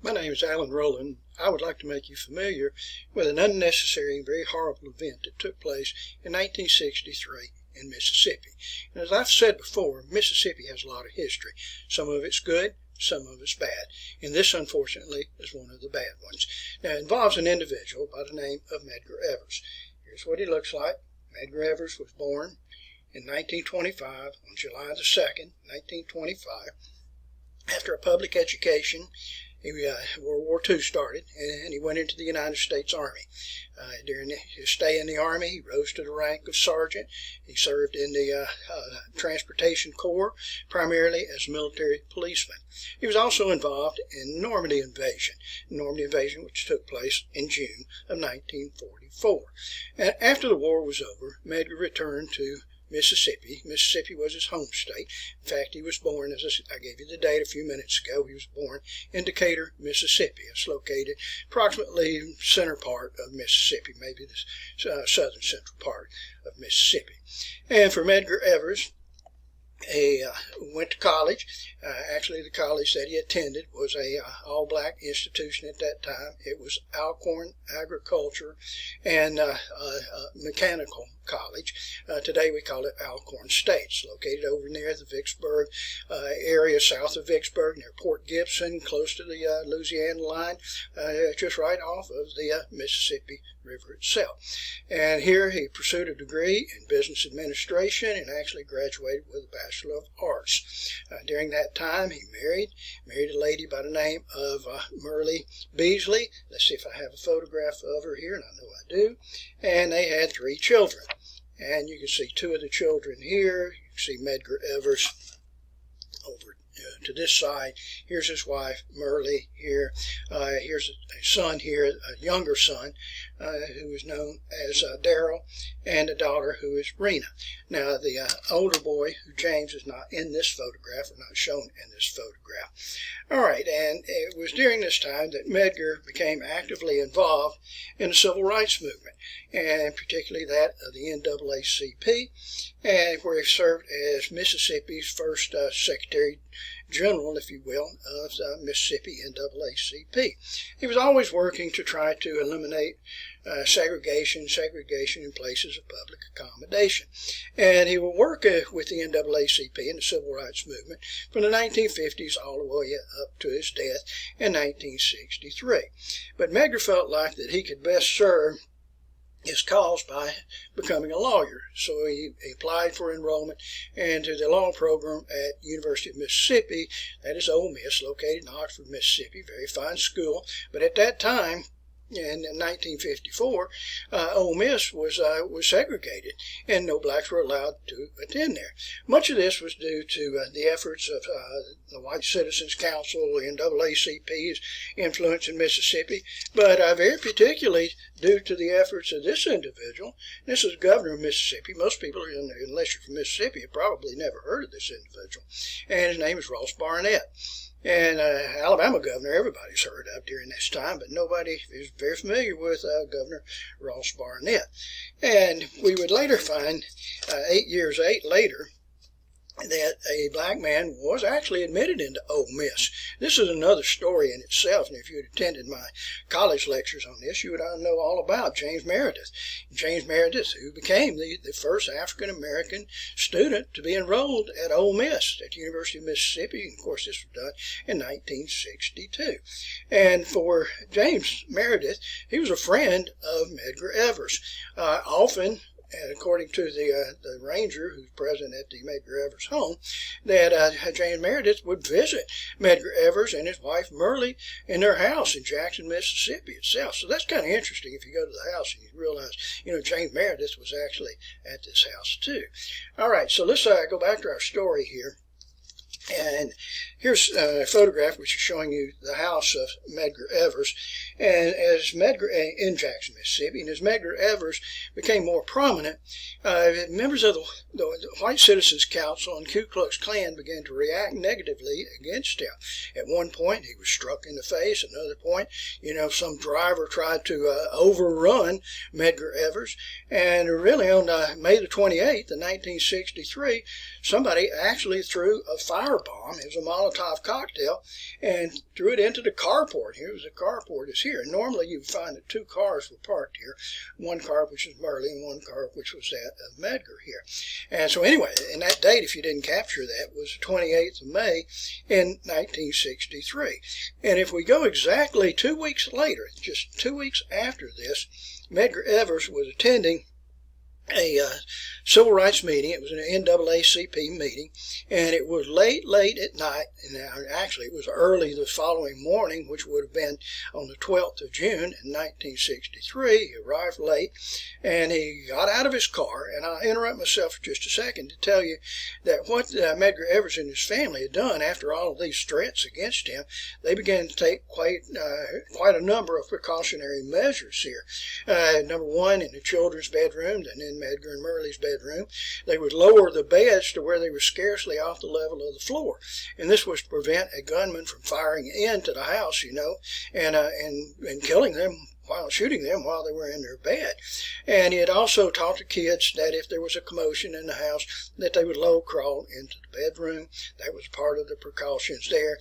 My name is Alan Rowland. I would like to make you familiar with an unnecessary and very horrible event that took place in 1963 in Mississippi. And as I've said before, Mississippi has a lot of history. Some of it's good, some of it's bad. And this, unfortunately, is one of the bad ones. Now, it involves an individual by the name of Medgar Evers. Here's what he looks like. Medgar Evers was born in 1925, on July the 2nd, 1925. After a public education, World War II started, and he went into the United States Army. During his stay in the Army, he rose to the rank of sergeant. He served in the Transportation Corps, primarily as a military policeman. He was also involved in Normandy invasion, which took place in June of 1944. And after the war was over, Medgar returned to Mississippi. Mississippi was his home state. In fact, he was born, as I gave you the date a few minutes ago, he was born in Decatur, Mississippi. It's located approximately center part of Mississippi, maybe the southern central part of Mississippi. And for Medgar Evers, he went to college. Actually, the college that he attended was a all-black institution at that time. It was Alcorn Agriculture and Mechanical College. Today we call it Alcorn State. It's located over near the Vicksburg area, south of Vicksburg, near Port Gibson, close to the Louisiana line, just right off of the Mississippi River itself. And here he pursued a degree in business administration and actually graduated with a Bachelor of Arts. During that time, he married a lady by the name of Merle Beasley. Let's see if I have a photograph of her here, and I know I do. And they had 3 children. And you can see 2 of the children here. You can see Medgar Evers over to this side. Here's his wife, Merle, here. Here's a son here, a younger son, who is known as Daryl, and a daughter who is Rena. Now, the older boy, James, is not in this photograph, or not shown in this photograph. All right, and it was during this time that Medgar became actively involved in the civil rights movement, and particularly that of the NAACP, and where he served as Mississippi's first Secretary General, if you will, of Mississippi NAACP. He was always working to try to eliminate segregation in places of public accommodation. And he would work with the NAACP and the civil rights movement from the 1950s all the way up to his death in 1963. But Medgar felt like that he could best serve his cause by becoming a lawyer. So he applied for enrollment into the law program at University of Mississippi. That is Ole Miss, located in Oxford, Mississippi. Very fine school. But at that time, in 1954, Ole Miss was segregated, and no blacks were allowed to attend there. Much of this was due to the efforts of the White Citizens Council, the NAACP's influence in Mississippi, but very particularly due to the efforts of this individual. This is governor of Mississippi. Most people, unless you're from Mississippi, have probably never heard of this individual, and his name is Ross Barnett. And Alabama governor, everybody's heard of during this time, but nobody is very familiar with Governor Ross Barnett. And we would later find, 8 years later, that a black man was actually admitted into Ole Miss. This is another story in itself, and if you had attended my college lectures on this, you would know all about James Meredith. James Meredith, who became the first African-American student to be enrolled at Ole Miss at the University of Mississippi, and of course this was done in 1962. And for James Meredith, he was a friend of Medgar Evers. Often, and according to the ranger who's present at the Medgar Evers home, that James Meredith would visit Medgar Evers and his wife Merle in their house in Jackson, Mississippi itself. So that's kind of interesting if you go to the house and you realize, James Meredith was actually at this house too. All right, so let's go back to our story here. And here's a photograph which is showing you the house of Medgar Evers, and as Medgar in Jackson, Mississippi, and as Medgar Evers became more prominent, members of the White Citizens Council and Ku Klux Klan began to react negatively against him. At one point, he was struck in the face. At another point, some driver tried to overrun Medgar Evers, and really on May the 28th of 1963, somebody actually threw a firebomb. It was a Molotov Molotov cocktail and threw it into the carport. Here's the carport is here. Normally you find that 2 cars were parked here. One car which was Murley and one car which was that of Medgar here. And so anyway, and that date, if you didn't capture that, was the 28th of May in 1963. And if we go exactly 2 weeks later, just 2 weeks after this, Medgar Evers was attending a civil rights meeting. It was an NAACP meeting, and it was late at night, and actually it was early the following morning, which would have been on the 12th of June in 1963. He arrived late, and he got out of his car, and I'll interrupt myself for just a second to tell you that what Medgar Evers and his family had done after all of these threats against him, they began to take quite a number of precautionary measures here. Number one, in the children's bedroom, and then Medgar and Murley's bedroom, they would lower the beds to where they were scarcely off the level of the floor, and this was to prevent a gunman from firing into the house, and killing them while shooting them while they were in their bed. And he had also taught the kids that if there was a commotion in the house, that they would low crawl into the bedroom. That was part of the precautions there.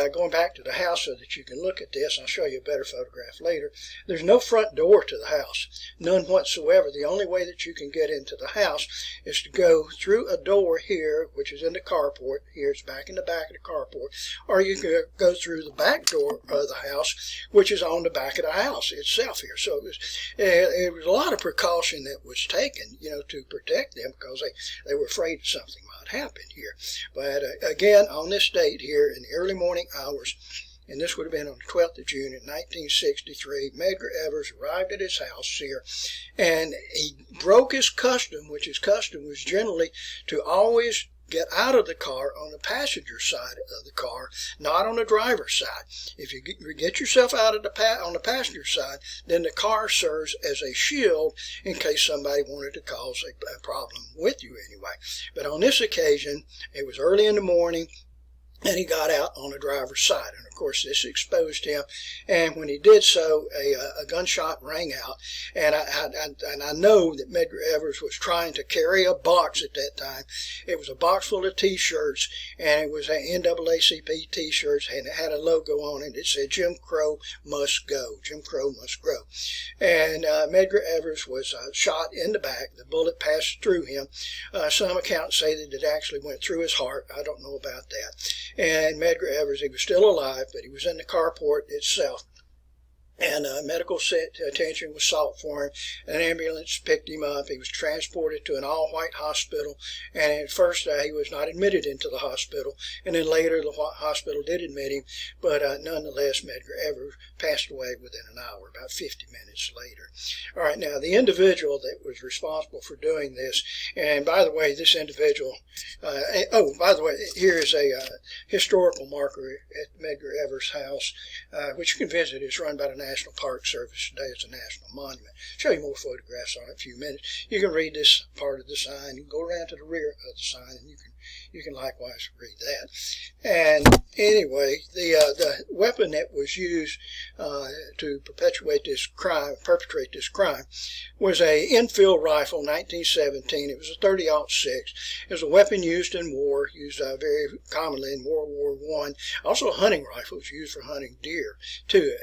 Going back to the house so that you can look at this, I'll show you a better photograph later. There's no front door to the house, none whatsoever. The only way that you can get into the house is to go through a door here, which is in the carport. Here it's back in the back of the carport, or you can go through the back door of the house, which is on the back of the house itself here. So it was a lot of precaution that was taken, to protect them, because they were afraid something might happen here. But again, on this date here in the early morning hours, and this would have been on the 12th of June in 1963, Medgar Evers arrived at his house here, and he broke his custom, which his custom was generally to always get out of the car on the passenger side of the car, not on the driver's side. If you get yourself out of on the passenger side, then the car serves as a shield in case somebody wanted to cause a problem with you anyway. But on this occasion, it was early in the morning, and he got out on the driver's side. And of course, this exposed him. And when he did so, a gunshot rang out. And I know that Medgar Evers was trying to carry a box at that time. It was a box full of T-shirts, and it was an NAACP T-shirts, and it had a logo on it. It said, "Jim Crow must go. Jim Crow must grow." And Medgar Evers was shot in the back. The bullet passed through him. Some accounts say that it actually went through his heart. I don't know about that. And Medgar Evers, he was still alive, but he was in the carport itself. And medical attention was sought for him. An ambulance picked him up. He was transported to an all-white hospital. And at first, he was not admitted into the hospital. And then later, the hospital did admit him. But nonetheless, Medgar Evers passed away within an hour, about 50 minutes later. All right, now, the individual that was responsible for doing this, and by the way, this individual, by the way, here is a historical marker at Medgar Evers' house, which you can visit. It's run by the National Park Service. Today it's a national monument. I'll show you more photographs on it in a few minutes. You can read this part of the sign. You can go around to the rear of the sign, and you can likewise read that. And anyway, the weapon that was used to perpetrate this crime was a Enfield rifle, 1917. It was a 30-06. It was a weapon used in war, used very commonly in World War I. Also a hunting rifle. It was used for hunting deer, too.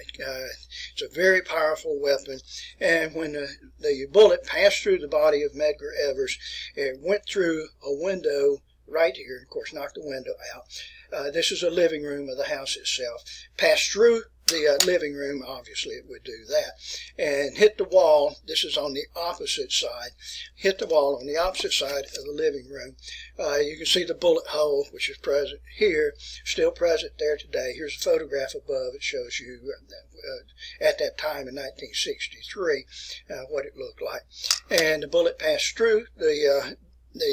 It's a very powerful weapon, and when the bullet passed through the body of Medgar Evers, it went through a window right here, and of course knocked the window out. This is a living room of the house itself. Passed through the living room, obviously it would do that, and hit the wall. This is on the opposite side. Hit the wall on the opposite side of the living room. You can see the bullet hole, which is present here, still present there today. Here's a photograph above. It shows you at that time in 1963 what it looked like. And the bullet passed through the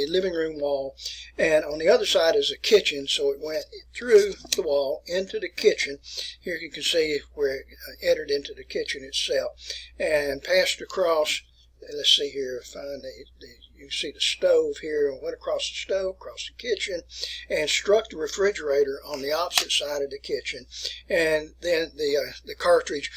living room wall, and on the other side is a kitchen, so it went through the wall into the kitchen. Here you can see where it entered into the kitchen itself and passed across. Let's see here, find you can see the stove here, and went across the stove, across the kitchen, and struck the refrigerator on the opposite side of the kitchen. And then the cartridge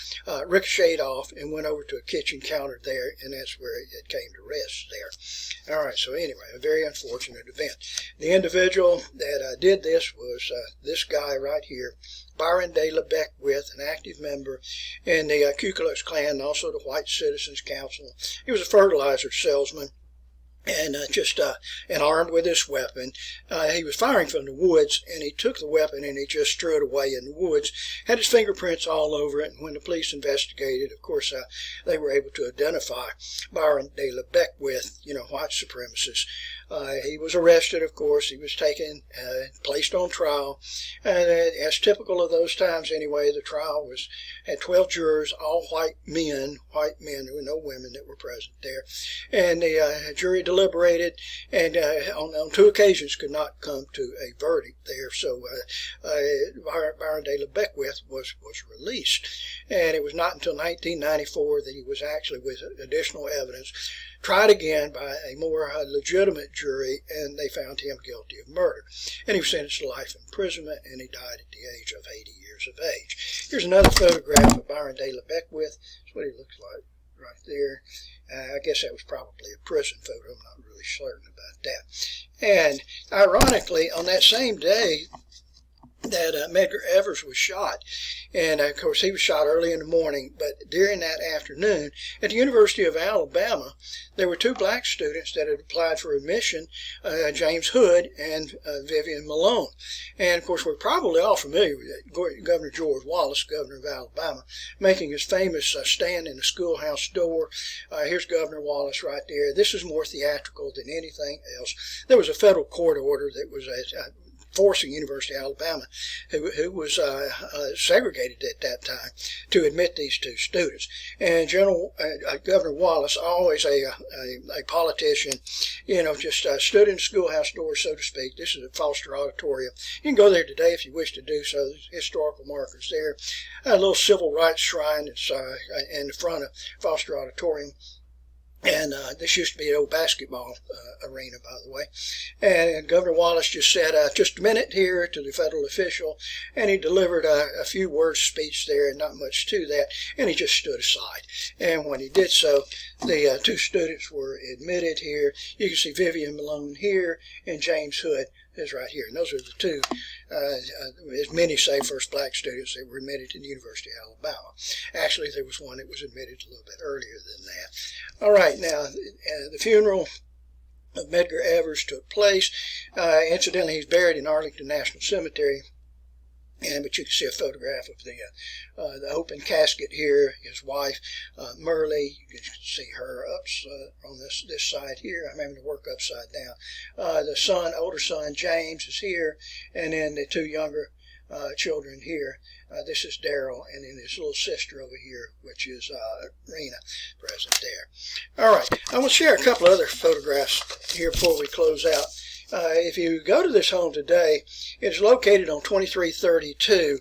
ricocheted off and went over to a kitchen counter there, and that's where it came to rest there. All right, so anyway, a very unfortunate event. The individual that did this was this guy right here, Byron De La Beckwith, an active member in the Ku Klux Klan, and also the White Citizens Council. He was a fertilizer salesman, and and armed with this weapon. He was firing from the woods, and he took the weapon and he just threw it away in the woods. Had his fingerprints all over it, and when the police investigated, of course, they were able to identify Byron De La Beckwith, white supremacist. He was arrested, of course. He was taken, placed on trial. And as typical of those times anyway, the trial had 12 jurors, all white men. There were no women that were present there. And the jury deliberated, and on 2 occasions could not come to a verdict there. So Byron De La Beckwith was released. And it was not until 1994 that he was actually, with additional evidence, tried again by a more legitimate jury, and they found him guilty of murder. And he was sentenced to life imprisonment, and he died at the age of 80 years of age. Here's another photograph of Byron De La Beckwith. That's what he looks like right there. I guess that was probably a prison photo. I'm not really certain about that. And ironically, on that same day that Medgar Evers was shot, and of course he was shot early in the morning, but during that afternoon at the University of Alabama, there were 2 black students that had applied for admission, James Hood and Vivian Malone. And of course we're probably all familiar with Governor George Wallace, governor of Alabama, making his famous stand in the schoolhouse door. Here's Governor Wallace right there. This is more theatrical than anything else. There was a federal court order that was forcing University of Alabama, who was segregated at that time, to admit these 2 students. And Governor Wallace, always a politician, just stood in the schoolhouse door, so to speak. This is at Foster Auditorium. You can go there today if you wish to do so. There's historical markers there. A little civil rights shrine that's in the front of Foster Auditorium. And this used to be an old basketball arena, by the way. And Governor Wallace just said, just a minute here to the federal official. And he delivered a few words speech there, and not much to that. And he just stood aside. And when he did so, the 2 students were admitted here. You can see Vivian Malone here, and James Hood is right here. And those are the 2, as many say, first black students that were admitted to the University of Alabama. Actually, there was one that was admitted a little bit earlier than that. All right, now, the funeral of Medgar Evers took place. Incidentally, he's buried in Arlington National Cemetery. But you can see a photograph of the open casket here. His wife, Merle, you can see her up on this side here. I'm having to work upside down. The older son, James, is here, and then the 2 younger children here. This is Daryl, and then his little sister over here, which is Rena, present there. All right, I will share a couple other photographs here before we close out. If you go to this home today, it's located on 2332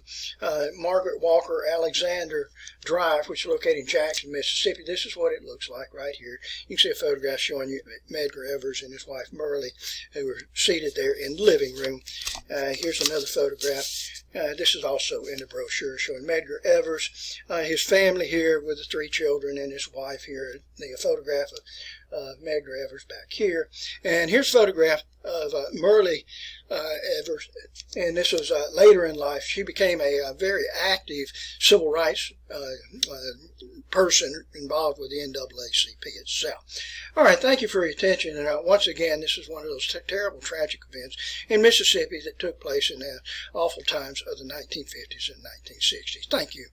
Margaret Walker Alexander Drive, which is located in Jackson, Mississippi. This is what it looks like right here. You can see a photograph showing you Medgar Evers and his wife Merle, who were seated there in the living room. Here's another photograph. This is also in the brochure showing Medgar Evers, his family here with the 3 children and his wife here. The photograph of Medgar Evers back here. And here's a photograph of Merle Evers, and this was later in life. She became a very active civil rights person involved with the NAACP itself. All right, thank you for your attention. And once again, this is one of those terrible, tragic events in Mississippi that took place in the awful times of the 1950s and 1960s. Thank you.